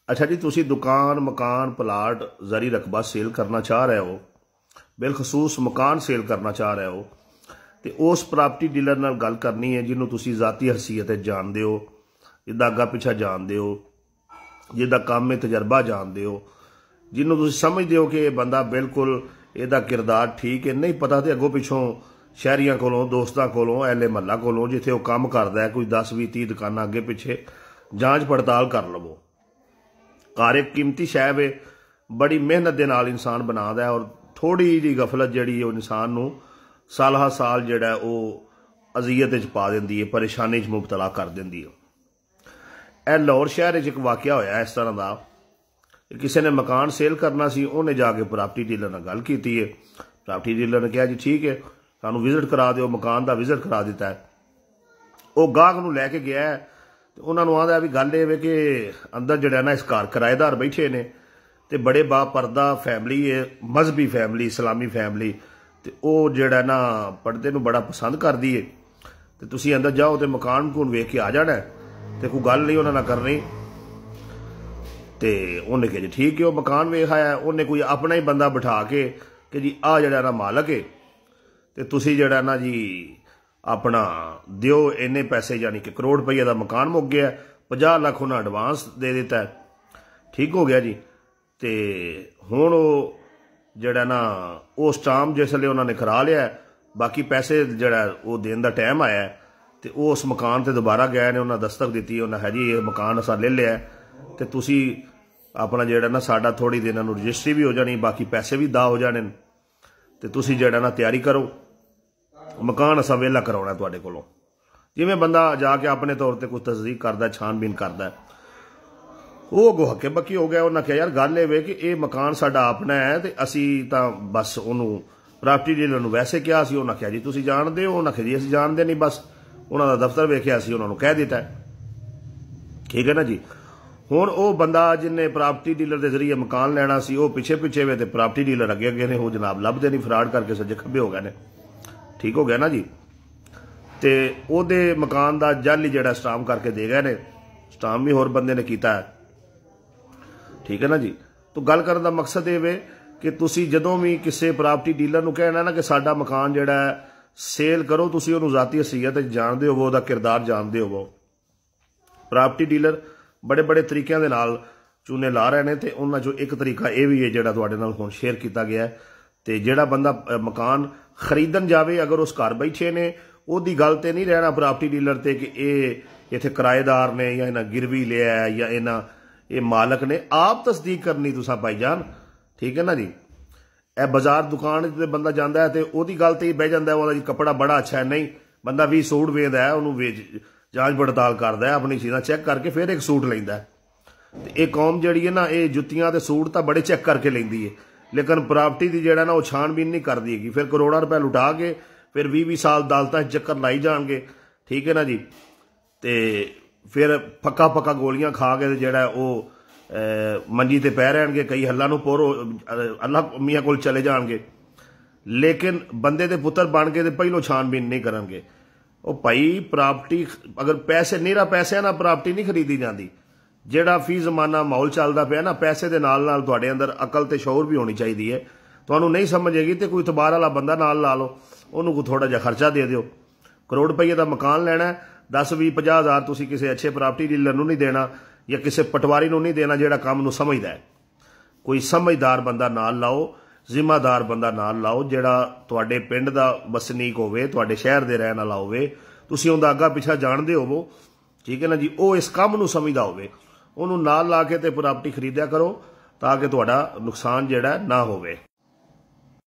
अच्छा जी, तुसी दुकान मकान प्लाट जारी रकबा सेल करना चाह रहे हो, बिलखसूस मकान सेल करना चाह रहे हो, तो उस प्रॉपर्टी डीलर नाल गल करनी है जिन्होंने तुसी जाती हैसीयत जानते हो, जिदा अग्गा पिछा जानते हो, जिदा काम में तजर्बा जानते हो, जिन्होंने तुसी समझते हो कि यह बंदा बिल्कुल यदा किरदार ठीक है, नहीं पता तो अगों पिछों शहरियां कोलों दोस्तों कोलों अहले महला कोलों जिथे वह काम करता है कोई 10-20-30 दुकाना अगे पिछे जांच पड़ताल कर लवो। घर एक कीमती शै वे, बड़ी मेहनत के नाल इंसान बनाता है और थोड़ी जी गफलत जी इंसान नूं साल हा साल जिहड़ा वो अजीयत पा देंदी है, परेशानी मुबतला कर देंदी है। यह लाहौर शहर एक वाकया होया इस तरह का, किसी ने मकान सेल करना सी, उन्हें जाके प्रॉपर्टी डीलर नाल गल की है। प्रॉपर्टी डीलर ने कहा जी ठीक है सानू विजिट करा दो, मकान का विजिट करा दिता है। वह गाहक नूं लैके गया है, उन्होंने आदा भी गल ये कि अंदर जड़ा ना इस घर किराएदार बैठे ने तो बड़े बापरदा फैमिली है, मजहबी फैमिली, इस्लामी फैमिली, तो वह जड़ा ना पर्दे नूं बड़ा पसंद करती है। तो तुसी अंदर जाओ तो मकान मकून वेख के आ जाना, तो कोई गल नहीं उन्होंने करनी। तो उन्हें कहा जी ठीक है, वह मकान वेख आया, उन्हें कोई अपना ही बंदा बिठा के कि जी आ जड़ा ना मालक है, तो तुसी जड़ा ना जी अपना दियो इन्ने पैसे, यानी कि करोड़ रुपये का मकान मुक गया, 50 लाख उन्हें एडवांस दे दिता है, ठीक हो गया जी। तो हुण जड़ा ना वो स्टाम्प जिसले उन्होंने करा लिया, बाकी पैसे जड़ा वो देने का टाइम आया, तो वो उस मकान से दोबारा गए ने, उन्हें दस्तक दी, उन्हें है जी ये मकान असा ले लिया, तो तुसी अपना जड़ा ना साडा थोड़ी दिन रजिस्ट्री भी हो जानी, बाकी पैसे भी दा हो जाने, तो तुसी जड़ा ना तैयारी करो, मकान असा वेला कराना तुहाडे कोलों। जिवें बंदा जाके अपने तौर पर कुछ तस्दीक करता, छानबीन करता, वो अगों हक्के बक्की हो गया। उन्हें कहा यार गल ये कि यह मकान साडा अपना है, तो असी तो बस उन्होंने प्रॉपर्टी डीलर नूं वैसे कहा सी, उन्हें कहा जी तुसी जानते हो, उन्हें कहा जी असीं जानते नहीं, बस उन्होंने दफ्तर वेख्या सी, उन्होंने कह दिता है, ठीक है ना जी। हुण वो बंदा जिन्हें प्रॉपर्टी डीलर के जरिए मकान लैना सी, वो पिछे पिछे वे, तो प्रॉपर्टी डीलर अगे अगे ने, वो जनाब लभदे नहीं, फ्रॉड करके सज्जे खब्बे हो गए ने, ठीक हो गया ना जी। तो ओदे मकान का जाली जड़ा स्टाम्प करके दे गए ने, स्टाम्प भी होर बंदे ने कीता है, ठीक है ना जी। तो गल करने का मकसद ये वे कि तुसी जदों भी किसी प्रॉपर्टी डीलर नूं कहना ना कि साडा मकान जड़ा सेल करो, तुसी उहनूं जाती हसीयत जानते हो, उसका किरदार जानते हो। प्रॉपर्टी डीलर बड़े बड़े तरीकों के नाल चूने ला रहे हैं, तो उन्हां चों एक तरीका यह भी है जिहड़ा तुहाडे नाल हुण शेयर किया गया है। तो जिहड़ा बंदा मकान खरीदन जावे, अगर उस घर बैठे ने, उहदी गल ते नहीं रहना प्रॉपर्टी डीलर ते कि ये इत्थे किराएदार ने या इन्हां गिरवी लिया है या इन्हां ये मालक ने, आप तस्दीक करनी तुसां भाईजान, ठीक है ना जी। ए बाजार दुकान से बंदा जाता है तो वही गल तो ही बह जाता है, वह जी कपड़ा बड़ा अच्छा है, नहीं बंदा 20 सूट वेचता है, उन्होंने जांच पड़ताल करता है, अपनी चीज़ां चैक करके फिर एक सूट लेंदा है। तो ये कौम जी है ना, ये जुत्तियां ते सूट तो बड़े चैक करके लेंदी है, लेकिन प्रॉपर्टी की जड़ा ना वो छानबीन नहीं करती हैगी, फिर करोड़ों रुपए लुटा के फिर 20-20 साल अदालतां चक्कर लाई जाएंगे, ठीक है ना जी। तो फिर पक्का पक्का गोलियां खा के जड़ा वो मंजी ते पै रहणगे, कई हल्ला नूं पोरो अल्लाह मियाँ कोल चले जाएंगे, लेकिन बंदे दे पुत्र बन के पहलों छानबीन नहीं करनगे। वो भाई प्रॉपर्टी अगर पैसे नीरा पैसे ना प्रॉपर्टी नहीं खरीदी जाती, जिहड़ा फी जमाना माहौल चलता पाया ना, पैसे दे नाल नाल तुहाडे अंदर अकल ते शौर भी होनी चाहिए है। तुहानूं नहीं समझेगी तो कोई इतबार वाला बंदा नाल ला लो, उन्होंने कोई थोड़ा जिहा खर्चा दे दिओ। करोड़ रुपये का मकान लैना, 10-20-50 हज़ार तुसीं किसी अच्छे प्रॉपर्टी डीलर नूं नहीं देना, या किसी पटवारी नूं नहीं देना जिहड़ा काम नूं समझदा है। कोई समझदार बंदा नाल लाओ, जिम्मेदार बंदा नाल लाओ, जिहड़ा तुहाडे पिंड दा वसनीक होवे, तुहाडे शहर दे रहण वाला होवे, तुसीं उहदा अग्गा पिछा जाणदे होवो, ठीक है ना जी। वो इस काम नूं समझदा होवे, उहनूं नाल ला के ते प्रॉपर्टी खरीदिया करो ताकि तुहाडा नुकसान जिहड़ा ना होवे।